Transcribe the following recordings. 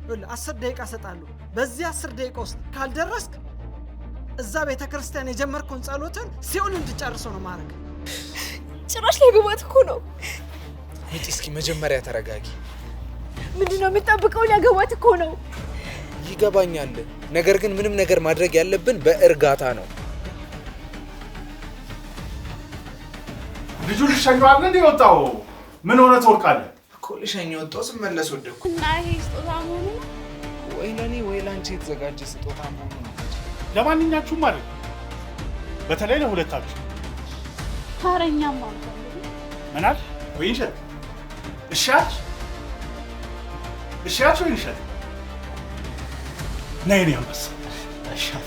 10 ደቂቃ ሰጣለሁ። በዚህ 10 ደቂቃ ውስጥ ካልደረስክ እዛ ቤተክርስቲያን የጀመርከውን ጸሎትን ሲኦል እንድጨርሰው ነው ማድረግ። ጭራሽ ሊያገባት እኮ ነው። ሚጢ እስኪ መጀመሪያ ተረጋጊ። ምንድነው የምትጠብቀው? ሊያገባት እኮ ነው። ይገባኛል፣ ነገር ግን ምንም ነገር ማድረግ ያለብን በእርጋታ ነው። ልጁ ልሸኘዋል እንዴ ወጣው? ምን ሆነ ትወርቃለህ? እኮ ልሸኝ ወጣው ስመለስ ወደኩ። እና ይሄ ስጦታ መሆኑ ነው ወይ ለኔ ወይ ላንቺ የተዘጋጀ ስጦታ መሆኑ ነው። ለማንኛችሁም ማለት በተለይ ለሁለታችሁ ታረኛም ማለት ነው። ምናል ወይ እንሸት እሻች ወይንሸት ነይ ነይ አንበሳ።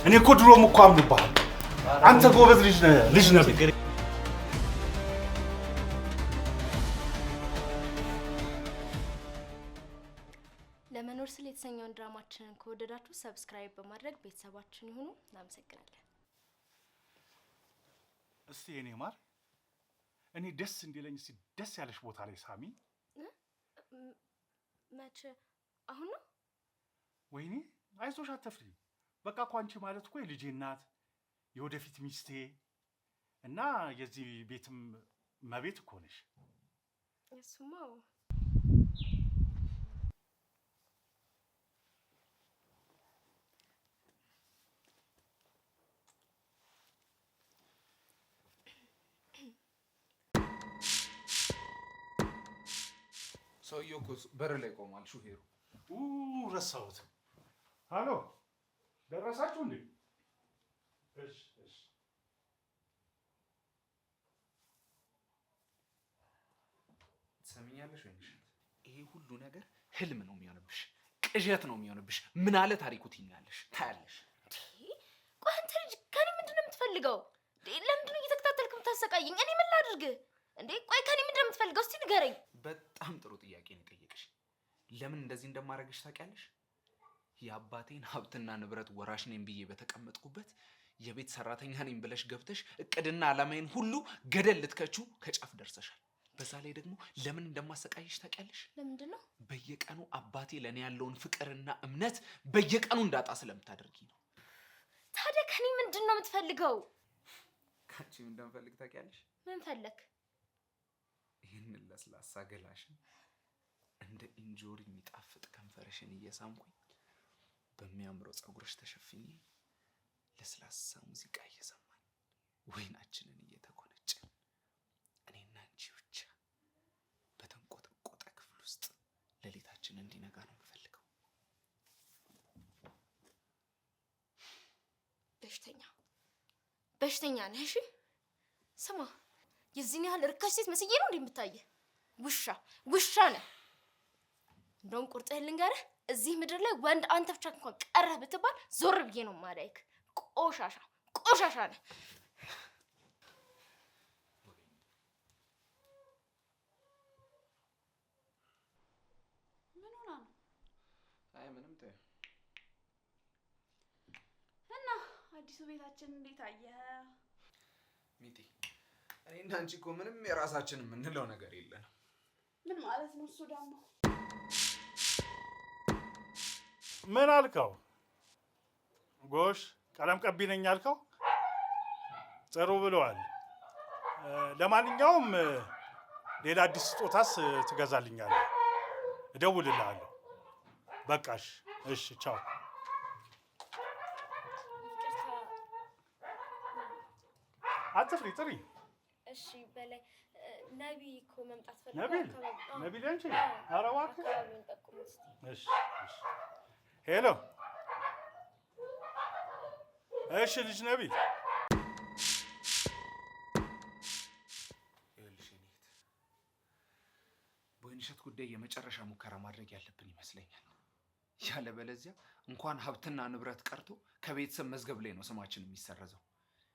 እኔ እኮ ድሮም እኮ አምንብሃለሁ። አንተ ጎበዝ ልጅ ነህ። ለመኖር ስለ የተሰኘውን ድራማችንን ከወደዳችሁ ሰብስክራይብ በማድረግ ቤተሰባችን ይሁኑ። እናመሰግናለን። እስቲ እኔ ማር እኔ ደስ እንዲለኝ እስቲ ደስ ያለሽ ቦታ ላይ ሳሚ። መቼ? አሁን ነው? ወይኔ አይዞሽ አትፍሪ። በቃ እኮ አንቺ ማለት እኮ የልጄ እናት የወደፊት ሚስቴ እና የዚህ ቤትም መቤት እኮ ነሽ። እሱማ ሰውዬው እኮ በር ላይ ቆሟል ሹፌሩ። ረሳሁት። ሃሎ ደረሳችሁ እንዴ? እሺ ትሰሚኛለሽ ወይንሽ? ይሄ ሁሉ ነገር ህልም ነው የሚሆንብሽ፣ ቅዠት ነው የሚሆንብሽ። ምን አለ ታሪኩ ትይኛለሽ፣ ታያለሽ። ቆይ አንተ ልጅ ከኔ ምንድነው የምትፈልገው? ለምንድነው እየተከታተልክ የምታሰቃየኝ? እኔ ምን ላድርግ እንዴ? ቆይ ከኔ ምንድነው የምትፈልገው? እስቲ ንገረኝ። በጣም ጥሩ ጥያቄ ነው የጠየቅሽ። ለምን እንደዚህ እንደማደርግሽ ታውቂያለሽ? የአባቴን ሀብትና ንብረት ወራሽ ነኝ ብዬ በተቀመጥኩበት የቤት ሰራተኛ ነኝ ብለሽ ገብተሽ እቅድና ዓላማዬን ሁሉ ገደል ልትከቺው ከጫፍ ደርሰሻል። በዛ ላይ ደግሞ ለምን እንደማሰቃይሽ ታውቂያለሽ? ለምንድን ነው? በየቀኑ አባቴ ለኔ ያለውን ፍቅርና እምነት በየቀኑ እንዳጣ ስለምታደርጊ ነው። ታዲያ ከኔ ምንድን ነው የምትፈልገው? ካንቺ ምን እንደምፈልግ ታውቂያለሽ? ምን ፈለክ? ይህንን ለስላሳ ገላሽን እንደ እንጆሪ የሚጣፍጥ ከንፈርሽን እየሳምኩኝ በሚያምረው ፀጉርሽ ተሸፍኜ ለስላሳ ሙዚቃ እየሰማን ወይናችንን እየተጎነጨን እኔና አንቺ ብቻ በተንቆጠቆጠ ክፍል ውስጥ ሌሊታችን እንዲነጋ ነው የምፈልገው። በሽተኛ ነህ። እሺ ስማ፣ የዚህን ያህል ርካሽ ሴት መስዬ ነው እንደምታየህ? ውሻ ነህ። እንደውም ቁርጥህን ልንገርህ፣ እዚህ ምድር ላይ ወንድ አንተ ብቻ እንኳን ቀረህ ብትባል ዞር ብዬ ነው ማላይክ። ቆሻሻ ነህ። ምን ሆና ነው? አይ ምንም ተይው። እና አዲሱ ቤታችን እንዴት አየህ? ሚጢ፣ እኔና አንቺ እኮ ምንም የራሳችን የምንለው ነገር የለንም። ምን ማለት ነው እሱ ደግሞ? ምን አልከው? ጎሽ ቀለም ቀቢ ነኝ አልከው? ጥሩ ብለዋል። ለማንኛውም ሌላ አዲስ ስጦታስ ትገዛልኛለህ? እደውልልሃለሁ። በቃሽ። እሺ ቻው። አትፍሪ፣ ጥሪ። እሺ በላይ ነቢ እኮ መምጣት ነቢል አንቺ? ኧረ እባክህ። እሺ ሄሎ። እሺ ልጅ ነቢል። ይኸውልሽ እኔት በወይንሸት ጉዳይ የመጨረሻ ሙከራ ማድረግ ያለብን ይመስለኛል። ያለበለዚያ እንኳን ሀብትና ንብረት ቀርቶ ከቤተሰብ መዝገብ ላይ ነው ስማችን የሚሰረዘው።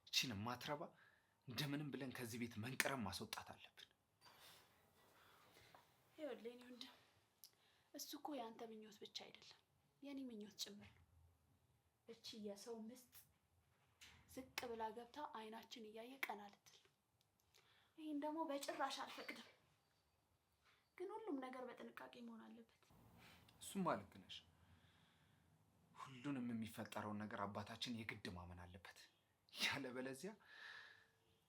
እቺን ማትረባ እንደምንም ብለን ከዚህ ቤት መንቀረም ማስወጣት አለብን። ይኸውልህ ወንድም፣ እሱ እኮ ያንተ ምኞት ብቻ አይደለም የኔ ምኞት ጭምር ነው። እቺ የሰው ምስጥ ዝቅ ብላ ገብታ አይናችን እያየ ቀና ልትል፣ ይሄን ደግሞ በጭራሽ አልፈቅድም። ግን ሁሉም ነገር በጥንቃቄ መሆን አለበት። እሱማ ልክ ነሽ። ሁሉንም የሚፈጠረውን ነገር አባታችን የግድ ማመን አለበት።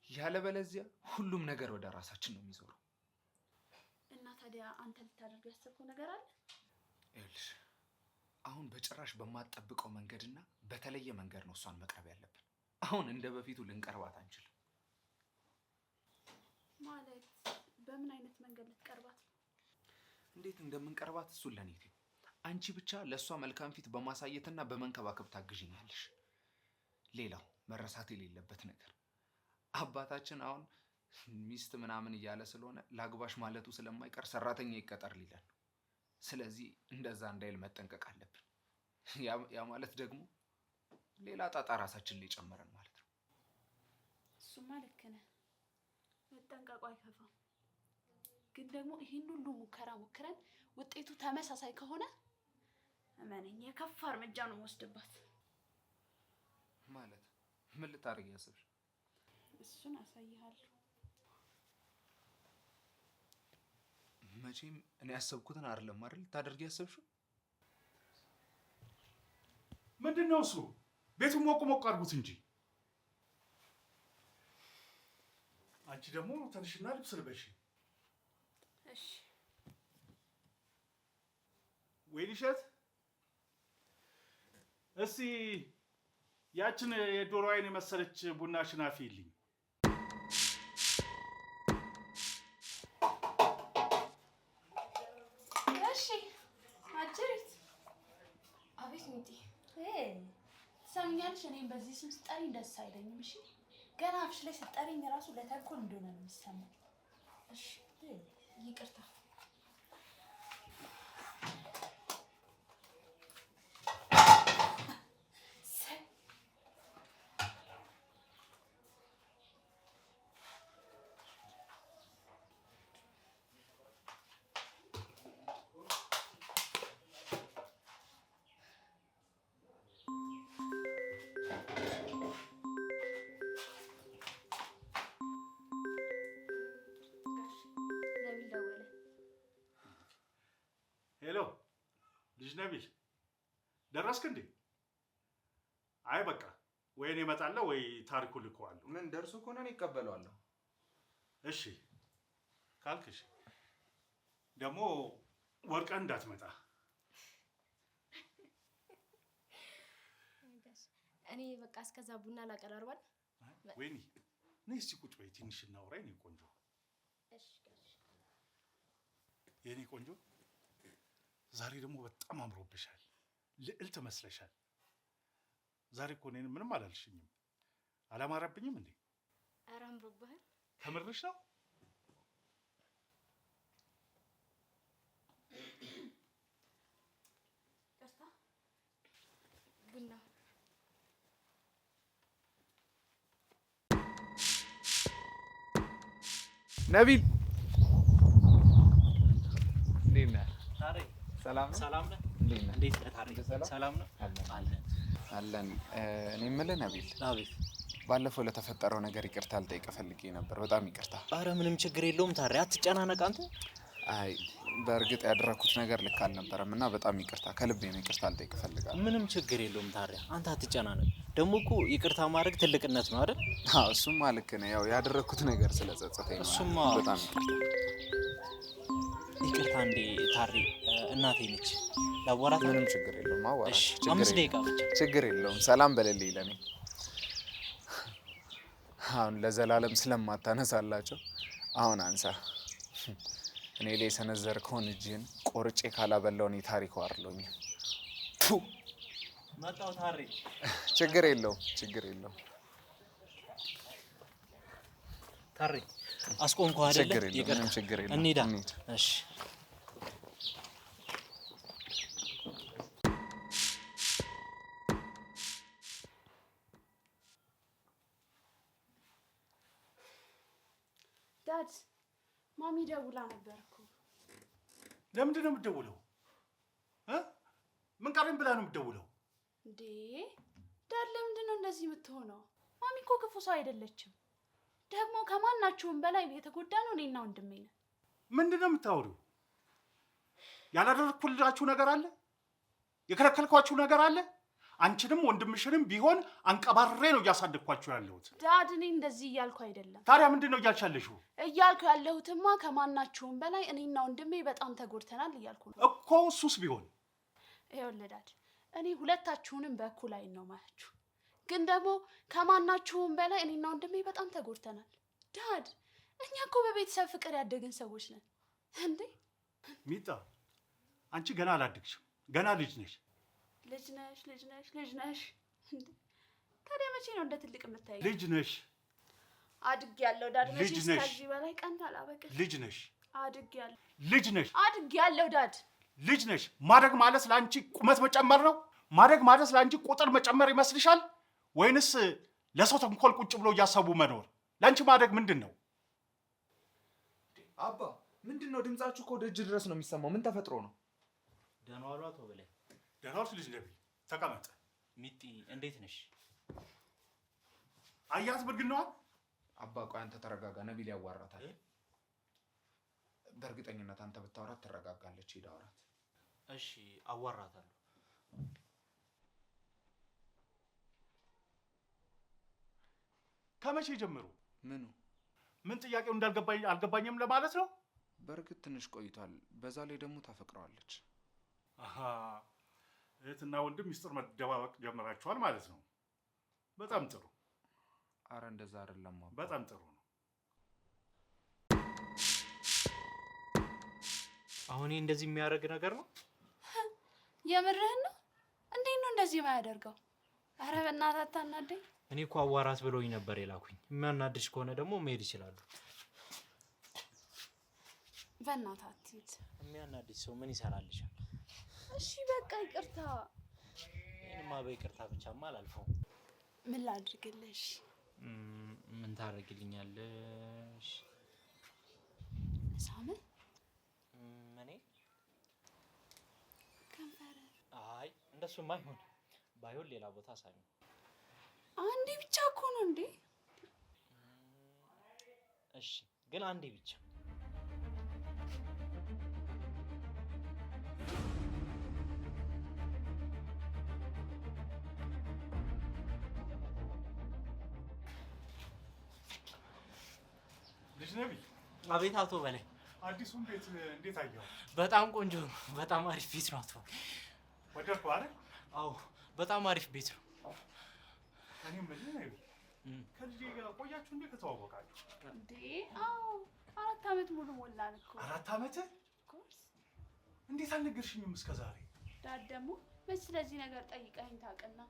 ያለበለዚያ ሁሉም ነገር ወደ ራሳችን ነው የሚዞረው። እና ታዲያ አንተ ልታደርገው ያሰብከው ነገር አለ? ይኸውልሽ አሁን በጭራሽ በማትጠብቀው መንገድና በተለየ መንገድ ነው እሷን መቅረብ ያለብን። አሁን እንደ በፊቱ ልንቀርባት አንችልም። ማለት በምን አይነት መንገድ ልትቀርባት ነው? እንዴት እንደምንቀርባት እሱን ለኔ ተይው። አንቺ ብቻ ለእሷ መልካም ፊት በማሳየትና በመንከባከብ ታግዥኛለሽ። ሌላው መረሳት የሌለበት ነገር አባታችን አሁን ሚስት ምናምን እያለ ስለሆነ ላግባሽ ማለቱ ስለማይቀር ሰራተኛ ይቀጠር ሊለን ነው። ስለዚህ እንደዛ እንዳይል መጠንቀቅ አለብን። ያ ማለት ደግሞ ሌላ ጣጣ ራሳችን ላይ ጨመረን ማለት ነው። እሱማ ልክ ነህ። መጠንቀቁ አይከፋም። ግን ደግሞ ይህን ሁሉ ሙከራ ሞክረን ውጤቱ ተመሳሳይ ከሆነ እመነኝ የከፋ እርምጃ ነው የምወስድባት። ማለት ምን ልታደርጊ ያሰብሽ? እሱን አሳይሃለሁ። መቼም እኔ ያሰብኩትን አይደለም አይደል ልታደርጊ ያሰብሽው? ምንድነው እሱ? ቤቱን ሞቅ ሞቅ አድርጉት እንጂ። አንቺ ደግሞ ተነሽና ልብስ ልበሽ። እሺ። ወይንሸት እስቲ ያችን የዶሮ አይን የመሰለች ቡና ሽናፊልኝ። እሺ። አጅሪት። አቤት ሚጤ። ትሰምኛለሽ? እኔም በዚህ ስም ስጠሪኝ ደስ አይለኝም። እሺ። ገና አፍሽ ላይ ስጠሪኝ ራሱ ለተንኮል እንደሆነ ነው የሚሰማኝ። እሺ ይቅርታ። ሄሎ ልጅ ነቢል ደረስክ እንዴ? አይ በቃ ወይ እኔ እመጣለሁ ወይ ታሪኩ ልከዋለሁ። ምን ደርሶ ከሆነ እኔ እቀበለዋለሁ። እሺ ካልክሽ ደግሞ ወርቀን እንዳትመጣ። እኔ በቃ እስከዛ ቡና ላቀራርባል። ወይኔ ነይ እስኪ ቁጭ በይ ትንሽ እናውራ። የኔ ቆንጆ የኔ ቆንጆ ዛሬ ደግሞ በጣም አምሮብሻል። ልዕልት መስለሻል። ዛሬ እኮ እኔን ምንም አላልሽኝም። አላማረብኝም እንዴ? ኧረ አምሮብሃል። ከምርሽ ነው? ቡና ነቢል እንዴት ነህ? ሰላም ነው? ሰላም ነህ? እንዴት ነህ? ሰላም ነው? አለን። እኔ የምልህ ነቢል፣ አቤት። ባለፈው ለተፈጠረው ነገር ይቅርታ ልጠይቅህ ፈልጌ ነበር። በጣም ይቅርታ። አረ ምንም ችግር የለውም ታሬ፣ አትጨናነቅ አንተ። አይ በእርግጥ ያደረኩት ነገር ልክ አልነበረም እና በጣም ይቅርታ፣ ከልቤ ነው ይቅርታ ልጠይቅህ ፈልጋለሁ። ምንም ችግር የለውም ታሬ፣ አንተ አትጨናነቅ። ደግሞ እኮ ይቅርታ ማድረግ ትልቅነት ነው አይደል? አዎ እሱማ ልክ ነህ። ያው ያደረኩት ነገር ስለጸጸተኝ ነው። እሱማ በጣም ይቅርታ እንዴ ታሬ፣ እናቴ ነች ላዋራት። ምንም ችግር የለውም አዋራት። እሺ 5 ደቂቃ ብቻ። ችግር የለውም። ሰላም በልልኝ ለኔ። አሁን ለዘላለም ስለማታነሳላቸው አሁን አንሳ። እኔ ላይ የሰነዘርከውን እጅህን ቆርጬ ካላበላው እኔ ታሪኩ አይደለሁም። መጣሁ ታሬ። ችግር የለውም ችግር የለውም ታሬ። አስቆምኩ አይደል? ችግር የለውም ችግር የለውም። እንሂዳ። እሺ ዳድ ማሚ ደውላ ነበር እኮ። ለምንድን ነው የምትደውለው? ምን ቀረኝ ብላ ነው የምትደውለው? እንዴ ዳድ ለምንድን ነው እንደዚህ የምትሆነው? ማሚ እኮ ክፉ ሰው አይደለችም። ደግሞ ከማናችሁም በላይ የተጎዳ ነው እኔና ወንድሜ ነን። ምንድን ነው የምታወሪው? ያላደረኩላችሁ ነገር አለ? የከለከልኳችሁ ነገር አለ? አንቺንም ወንድምሽንም ቢሆን አንቀባሬ ነው እያሳደግኳችሁ ያለሁት። ዳድ እኔ እንደዚህ እያልኩ አይደለም። ታዲያ ምንድን ነው እያልሻለሽው? እያልኩ ያለሁትማ ከማናችሁም በላይ እኔና ወንድሜ በጣም ተጎድተናል እያልኩ ነው እኮ። እሱስ ቢሆን ይኸውልህ ዳድ፣ እኔ ሁለታችሁንም በእኩል ዓይን ነው ማያችሁ። ግን ደግሞ ከማናችሁም በላይ እኔና ወንድሜ በጣም ተጎድተናል። ዳድ እኛ እኮ በቤተሰብ ፍቅር ያደግን ሰዎች ነን እንዴ። ሚጣ አንቺ ገና አላደግሽም፣ ገና ልጅ ነሽ። ልጅ ነሽ። ታዲያ መቼ ነው እንደ ትልቅ የምታየው? ልጅ ነሽ። አድጌያለሁ ዳድ። ልጅ ነሽ። ከዚህ በላይ ቀንታ አላበቅል። ልጅ ነሽ። አድጌያለሁ። ልጅ ነሽ። አድጌያለሁ ዳድ። ልጅ ነሽ። ማደግ ማለት ለአንቺ ቁመት መጨመር ነው? ማደግ ማለት ለአንቺ ቁጥር መጨመር ይመስልሻል? ወይንስ ለሰው ተንኮል ቁጭ ብሎ እያሰቡ መኖር? ለአንቺ ማደግ ምንድን ነው? አባ ምንድን ነው? ድምጻችሁ እኮ ደጅ ድረስ ነው የሚሰማው። ምን ተፈጥሮ ነው? ደህና ዋሉ አቶ በላይ። ደህና ዋልሽ ልጅ ነብይ። ተቀመጥ። ሚጢ እንዴት ነሽ? አያት ብርግናዋል። አባ ቆይ አንተ ተረጋጋ። ነቢል ያዋራታል። በእርግጠኝነት አንተ ብታወራት ትረጋጋለች። ሂድ አውራት። እሺ አዋራታለሁ። ከመቼ ጀምሮ? ምኑ? ምን ጥያቄው አልገባኝም ለማለት ነው። በእርግጥ ትንሽ ቆይቷል። በዛ ላይ ደግሞ ታፈቅረዋለች። አሃ እህትና ወንድም ሚስጥር መደባበቅ ጀምራችኋል ማለት ነው። በጣም ጥሩ። አረ እንደዛ አይደለም አባ። በጣም ጥሩ ነው። አሁን እንደዚህ የሚያደርግ ነገር ነው? የምርህን ነው? እንዴት ነው እንደዚህ የማያደርገው? አረ በእናትህ አታናደኝ። እኔ እኮ አዋራት ብለውኝ ነበር የላኩኝ። የሚያናድሽ ከሆነ ደግሞ መሄድ ይችላሉ። በእናትህ አትሂድ። የሚያናድሽ ሰው ምን ይሰራልሻል? እሺ በቃ ይቅርታ። እኔማ በይቅርታ ብቻማ አላልፈውም። ምን ላድርግልሽ? ምን ታደርግልኛለሽ? ሳም እኔ ከንፈር። አይ እንደሱማ አይሆን። ባይሆን ሌላ ቦታ ሳሚ። አንዴ ብቻ እኮ ነው እንዴ? እሺ ግን አንዴ ብቻ። ልጅ ነብይ። አቤት አቶ በላይ። አዲሱን ቤት እንዴት አየው? በጣም ቆንጆ ነው። በጣም አሪፍ ቤት ነው አቶ። ወደድከው አይደል? አዎ በጣም አሪፍ ቤት ነው። እኔ ምን ነብይ፣ ከልጄ ጋር ቆያችሁ እንዴ ከተዋወቃችሁ? እንዴ አዎ 4 ዓመት ሙሉ ሞላን እኮ። 4 ዓመት? ኮርስ። እንዴት አልነገርሽኝም እስከ ዛሬ? ዳድ ደግሞ መች ስለዚህ ነገር ጠይቀኸኝ ታውቅና?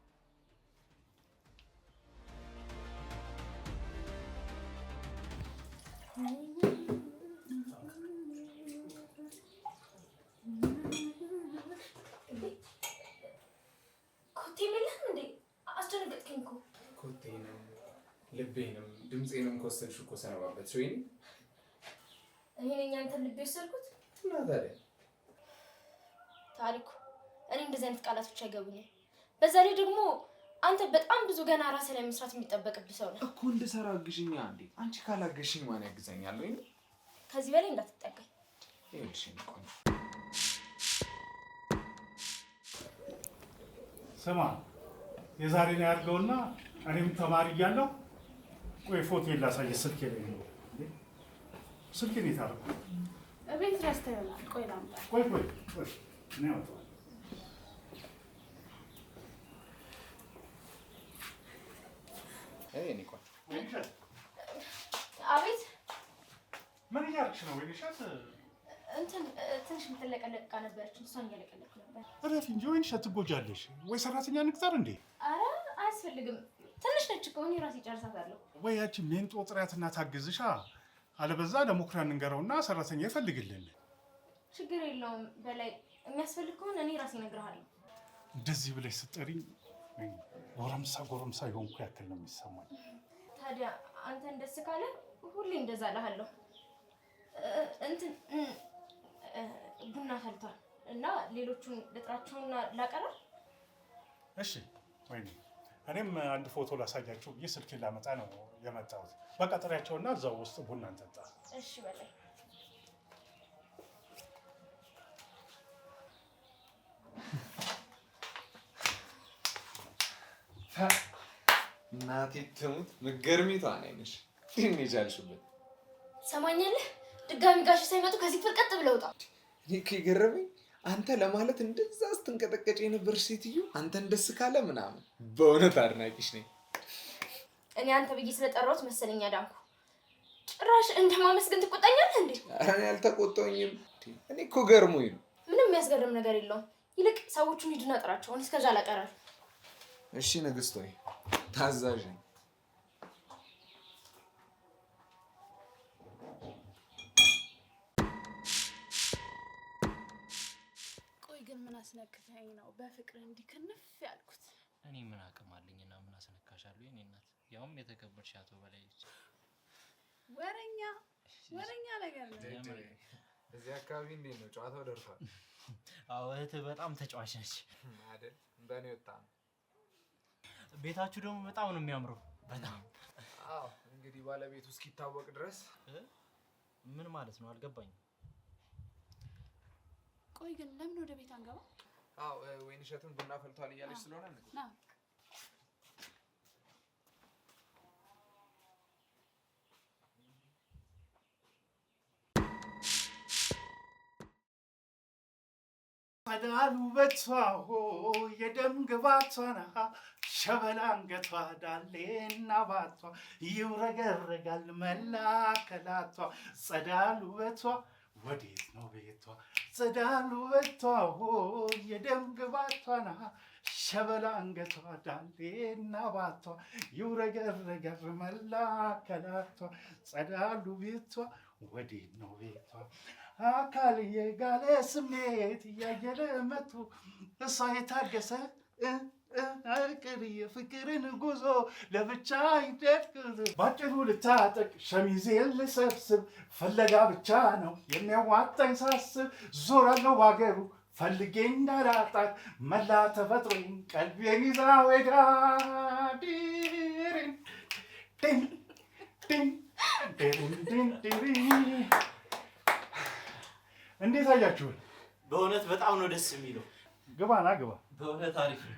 ኮቴ የለህም እንዴ? አስደነገጥከኝ እኮ። ኮቴንም ልቤንም ድምፄንም ከወሰድሽ እኮ ሰነባበት። ወይኔ እኔ ነኝ አንተን ልቤ ወሰድኩት? እና ታዲያ ታሪኩ፣ እኔ እንደዚህ አይነት ቃላቶች አይገቡኝም። በዛ ላይ ደግሞ አንተ በጣም ብዙ ገና ራስህ ላይ መስራት የሚጠበቅብህ ሰው ነህ እኮ። እንድሰራ አግዥኛ እንዴ። አንቺ ካላገሽኝ ማን ያግዘኛል? ወይኔ ከዚህ በላይ እንዳትጠጋኝ። ይኸውልሽ ቆይ ስማ፣ የዛሬ ነው ያድርገውና እኔም ተማሪ እያለሁ ቆይ ፎቶ ላሳየህ። ስልኬ ላይ ነው። ስልኬን የት አደረኩት? እቤት ረስተህ ይሆናል። ቆይ ላምጣ። ቆይ እኔ አወጣዋለሁ። እኔ ቆይ ወይንሸት፣ አቤት። ምን እያደረግሽ ነው ወይንሸት? እንትን ትንሽ የምትለቀለቅ ዕቃ ነበረች፣ እሷን እየለቀለቅኩ ነበር። እረፊ እንጂ ወይንሸት፣ ትጎጃለሽ። ወይ ሰራተኛ ንቅጠር እንዴ? አረ አያስፈልግም፣ ትንሽ ነች እኮ፣ እኔ ራሴ ጨርሳታለሁ። ወይ ያቺ ሜንጦ ጥሪያትና ታግዝሻ። አለበዛ ለሙክራ እንንገረውና ሰራተኛ ይፈልግልን። ችግር የለውም በላይ፣ የሚያስፈልግ ከሆነ እኔ ራሴ እነግርሃለሁ። እንደዚህ ብለሽ ስትጠሪኝ ጎረምሳ የሆንኩ ያክል ነው የሚሰማኝ። ታዲያ አንተን ደስ ካለ ሁሌ እንደዛ እልሃለሁ። እንትን ቡና ፈልቷል እና ሌሎቹን ልጥራቸውና ላቀርብ። እሺ ወይኔ፣ እኔም አንድ ፎቶ ላሳያችሁ ብዬ ስልኬን ላመጣ ነው የመጣሁት። በቃ ጥሪያቸውና እዛው ውስጥ ቡና እንጠጣ። እሺ በላይ። እናቴ ትሙት ምገርሚቷ ነሽ። ምን ይጃልሽበት? ሰማኛለህ? ድጋሚ ጋሽ ሳይመጡ ከዚህ ክፍል ቀጥ ብለው ውጣ። እኔ እኮ የገረመኝ አንተ ለማለት እንደዛ ስትንቀጠቀጭ የነበርሽ ሴትዮ አንተን ደስ ካለ ምናምን በእውነት አድናቂሽ ነኝ። እኔ አንተ ብዬ ስለጠራሁት መሰለኝ ዳንኩ። ጭራሽ እንደማመስገን ትቆጣኛለህ እንዴ? ኧረ እኔ አልተቆጣሁኝም። እኔ እኮ ገርሞኝ ነው። ምንም የሚያስገርም ነገር የለውም። ይልቅ ሰዎቹን ሂድና ጥራቸው። እኔ እስከዛ ላቀራል። እሺ ንግስት ሆይ ታዛዥ ነኝ። ቆይ ግን ምን አስነክተኸኝ ነው በፍቅር እንዲክንፍ ያልኩት? እኔ ምን አቅም አለኝና ምን አስነካሻለሁ? የኔ እናት ያውም የተከበርሽ አቶ በላይ ልጅ። ወረኛ ነገር ነው። እዚህ አካባቢ እንዴት ነው? ጨዋታው ደርሷል? አዎ እህትህ በጣም ተጫዋች ነች አይደል? በእኔ ወጣ ነው። ቤታችሁ ደግሞ በጣም ነው የሚያምረው። በጣም አዎ። እንግዲህ ባለቤቱ እስኪታወቅ ድረስ ምን ማለት ነው? አልገባኝም። ቆይ ግን ለምን ወደ ቤት አንገባ? አዎ ወይንሸትን ቡና ፈልቷል እያለች ስለሆነ ነው። ና ጸዳሉ ውበቷ የደም ግባቷን ሸበላ አንገቷ ዳሌና ባቷ ይውረገረጋል መላ አካላቷ። ጸዳሉ ውበቷ ወዴት ነው ቤቷ? ጸዳሉ ውበቷ የደም ግባቷን ሸበላ አንገቷ ዳሌና ባቷ ይውረገረጋል መላ አካላቷ። ጸዳሉ ቤቷ ወዴት ነው ቤቷ? አካል የጋለ ስሜት እያየለ መቶ እሷ የታገሰ አቅር የፍቅርን ጉዞ ለብቻ ይደርግዝ። ባጭሩ ልታጠቅ ሸሚዜን ልሰብስብ ፈለጋ ብቻ ነው የሚያዋጣኝ ሳስብ። ዞራለሁ ባገሩ ፈልጌ እንዳላጣት መላ ተፈጥሮኝ ቀልቤን ይዛ ወዳ ዲሪን ዲን ዲን ዲን ዲን። እንዴት አያችሁን? በእውነት በጣም ነው ደስ የሚለው። ግባና ግባ። በእውነት አሪፍ ነው።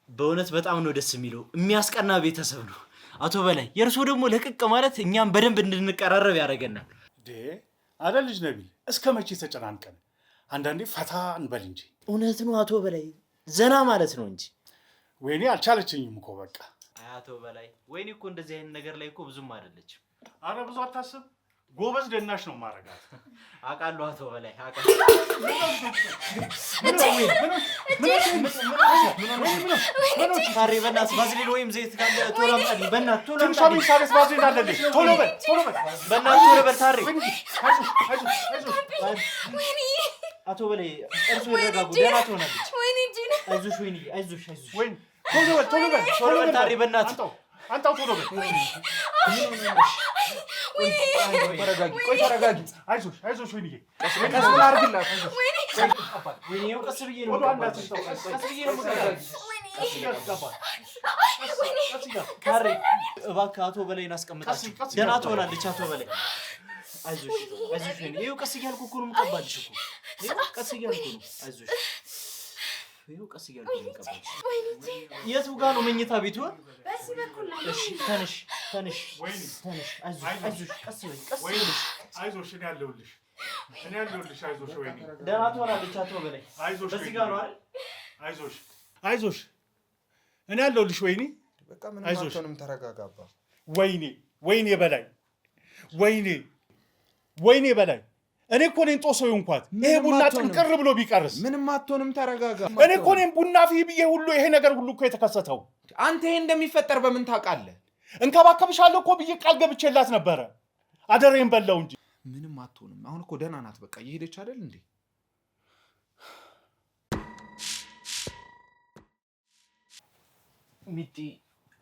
በእውነት በጣም ነው ደስ የሚለው። የሚያስቀና ቤተሰብ ነው። አቶ በላይ የእርሶ ደግሞ ለቅቅ ማለት እኛም በደንብ እንድንቀራረብ ያደርገናል። አረ ልጅ ነቢል እስከ መቼ ተጨናንቀን? አንዳንዴ ፈታ እንበል እንጂ። እውነት ነው አቶ በላይ ዘና ማለት ነው እንጂ። ወይኔ አልቻለችኝም እኮ በቃ። አቶ በላይ ወይኔ እኮ እንደዚህ አይነት ነገር ላይ እኮ ብዙም አይደለችም። አረ ብዙ አታስብ፣ ጎበዝ ደናሽ ነው ማረጋት። አውቃለሁ አቶ በላይ አውቃለሁ። ታሪ በእናትህ ባዝሊን ወይም ዘይት ካለ ቶሎ አምጣልኝ። በእናትህ ቶሎ አምጣልኝ። ሳሬስ ባዝሊን አለልኝ። ቶሎ በል በእናትህ ቶሎ በል ታሪ። አቶ በላይ እርሱ ይረጋጉ፣ ደህና ትሆናለች። አይዞሽ ወይኔ፣ አይዞሽ አይዞሽ። ቶሎ በል ታሪ በእናትህ አንተው ቶሎ በል። ተረጋጊ። አይዞሽ ወይንዬ፣ ቀስ ብላ አድርግላት። ወይኔ ቀስ ብዬ ነው ታሪ። እባክህ አቶ በላይን አስቀምጣቸው፣ ደህና ትሆናለች። አቶ በላይ አይዞሽ አይዞሽ ወይኔ። ይኸው ቀስ እያልኩ እኮ ነው የምቀባልሽ እኮ። ይኸው ቀስ እያልኩ ነው። አይዞሽ ይኸው ቀስ እያልኩ ነው የምቀባልሽ። የቱ ጋር ነው መኝታ ቤቱ? በዚህ በኩል ነው። እሺ ተነሽ ተነሽ ተነሽ። አይዞሽ ቀስ በይ ቀስ በይ። አይዞሽ እኔ አለሁልሽ። አይዞሽ ወይኔ፣ ደህና ትሆናለች። አቶ በላይ አይዞሽ። በዚህ ጋር ነው አይደል? አይዞሽ እኔ አለሁልሽ። ወይኔ በቃ ምንም አትሆንም። ተረጋጋባ። ወይኔ በላይ ወይኔ በላይ እኔ እኮ ነኝ ጦሶ እንኳን ይሄ ቡና ጥንቅር ብሎ ቢቀርስ? ምንም አትሆንም። ተረጋጋ። እኔ እኮ ነኝ ቡና ፊ ብዬ ሁሉ ይሄ ነገር ሁሉ እኮ የተከሰተው። አንተ ይሄ እንደሚፈጠር በምን ታውቃለህ? እንከባከብሻለሁ እኮ ብዬ ቃል ገብቼላት ነበረ። አደሬን በላው እንጂ። ምንም አትሆንም። አሁን እኮ ደህና ናት። በቃ እየሄደች አይደል እንዴ? ሚጢ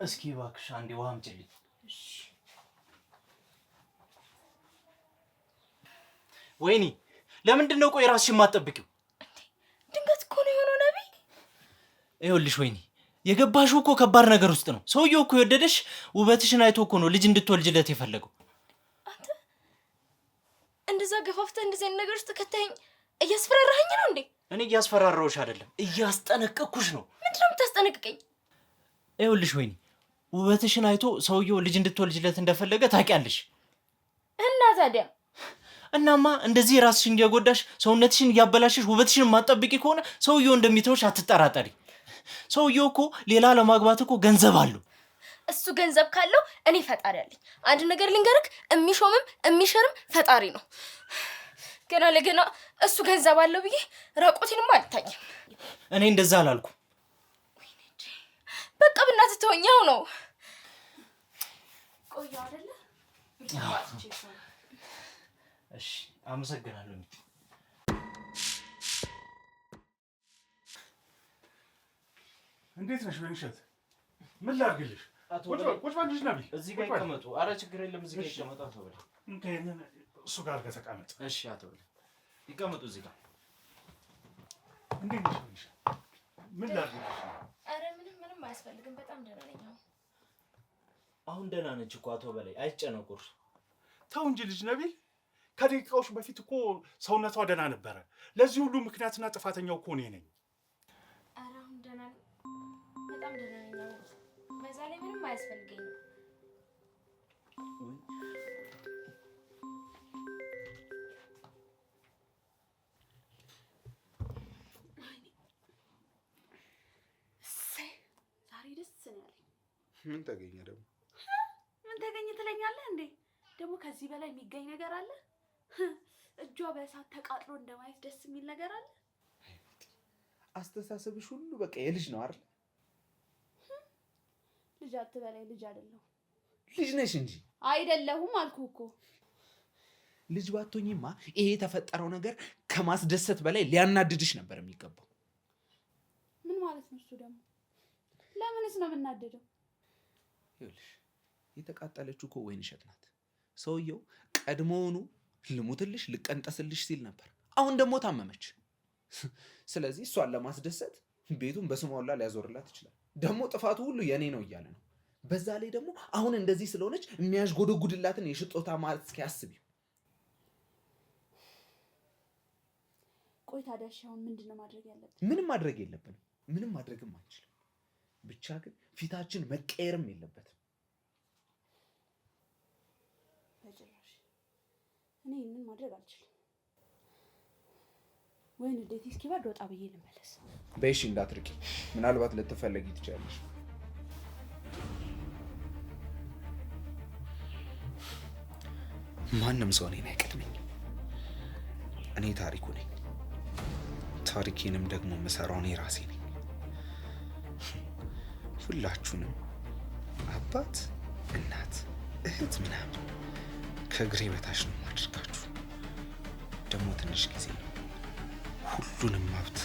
እስኪ እባክሽ አንዴ ውሃ አምጪልኝ። ወይኔ ለምንድን ነው ቆይ ራስሽን የማትጠብቂው? ድንገት እኮ ነው የሆነው ነቢይ። ይኸውልሽ ወይኔ የገባሽው እኮ ከባድ ነገር ውስጥ ነው። ሰውየው እኮ የወደደሽ ውበትሽን አይቶ እኮ ነው ልጅ እንድትወልጅለት የፈለገው። አንተ እንደዛ ገፋፍተህ እንደዚህ አይነት ነገር ውስጥ ከተኸኝ እያስፈራራኸኝ ነው እንዴ? እኔ እያስፈራራሁሽ አይደለም፣ እያስጠነቀቅኩሽ ነው። ምንድነው የምታስጠነቅቀኝ? ይኸውልሽ ወይኔ ውበትሽን አይቶ ሰውየው ልጅ እንድትወልጅለት እንደፈለገ ታውቂያለሽ። እና ታዲያ እናማ እንደዚህ ራስሽን እያጎዳሽ ሰውነትሽን እያበላሽሽ ውበትሽን ማጠብቂ ከሆነ ሰውየው እንደሚተውሽ አትጠራጠሪ። ሰውየው እኮ ሌላ ለማግባት እኮ ገንዘብ አለው። እሱ ገንዘብ ካለው እኔ ፈጣሪ አለኝ። አንድ ነገር ልንገርክ፣ የሚሾምም የሚሽርም ፈጣሪ ነው። ገና ለገና እሱ ገንዘብ አለው ብዬ ራቆቴንም አልታኝም። እኔ እንደዛ አላልኩም። በቃ ብናትህ ተወኛው ነው። ቆየሁ አይደለ? እሺ አመሰግናለሁ። እንዴት ነሽ ወይንሸት? ምን ላድርግልሽ? ቁጭ በል ልጅ ነቢል። እዚህ ጋር ይቀመጡ። ኧረ ችግር የለም እዚህ ጋር ይቀመጡ። አቶ በላይ እሱ ጋር ተቀመጥ። እሺ አቶ በላይ ይቀመጡ እዚህ ጋር። እንዴት ነሽ ወይንሸት? ምን ላድርግልሽ? ኧረ ምንም አያስፈልግም። በጣም ደህና ነኝ አሁን። አሁን ደህና ነች እኮ አቶ በላይ አይጨነቁ። ተው እንጂ ልጅ ነቢል። ከደቂቃዎች በፊት እኮ ሰውነቷ ደህና ነበረ። ለዚህ ሁሉ ምክንያትና ጥፋተኛው እኮ እኔ ነኝ። ኧረ አሁን ደህና ነኝ፣ በጣም ደህና ነኝ አሁን። በዛ ላይ ምንም አያስፈልገኝም። ዛሬ ደስ ነው ያለኝ። ምን ተገኘ ደግሞ? ምን ተገኘ ትለኛለህ እንዴ? ደግሞ ከዚህ በላይ የሚገኝ ነገር አለ? እጇ በእሳት ተቃጥሎ እንደማየት ደስ የሚል ነገር አለ? አስተሳሰብሽ ሁሉ በቃ የልጅ ነው አይደል? ልጅ አትበላይ፣ ልጅ አይደለሁም። ልጅ ነሽ እንጂ። አይደለሁም አልኩህ እኮ። ልጅ ባትሆኚማ ይሄ የተፈጠረው ነገር ከማስደሰት በላይ ሊያናድድሽ ነበር የሚገባው። ምን ማለት ነው እሱ ደግሞ? ለምንስ ነው የምናደደው? ይኸውልሽ የተቃጠለችው እኮ ወይንሸት ናት። ሰውየው ቀድሞውኑ ልሙትልሽ ልቀንጠስልሽ ሲል ነበር። አሁን ደግሞ ታመመች። ስለዚህ እሷን ለማስደሰት ቤቱን በስሟ ሁላ ሊያዞርላት ይችላል። ደግሞ ጥፋቱ ሁሉ የኔ ነው እያለ ነው። በዛ ላይ ደግሞ አሁን እንደዚህ ስለሆነች የሚያዥጎደጉድላትን የሽጦታ ማለት እስኪያስቢው። ቆይ ታዲያ አሁን ምንድነው ማድረግ ያለብን? ምንም ማድረግ የለብንም። ምንም ማድረግም አንችልም። ብቻ ግን ፊታችን መቀየርም የለበትም። በጭራሽ እኔ ይህንን ማድረግ አልችልም። ወይን እንዴት እስኪባድ ወጣ ብዬ ልመለስ። በይሽ እንዳትርቂ፣ ምናልባት ልትፈለጊ ትችላለሽ። ማንም ሰው እኔን አይቀድመኝም። እኔ ታሪኩ ነኝ። ታሪኬንም ደግሞ የምሰራው እኔ ራሴ ነኝ። ሁላችሁንም አባት፣ እናት፣ እህት ምናምን ከእግሬ በታች ነው የማደርጋችሁ። ደግሞ ትንሽ ጊዜ ነው። ሁሉንም ሀብት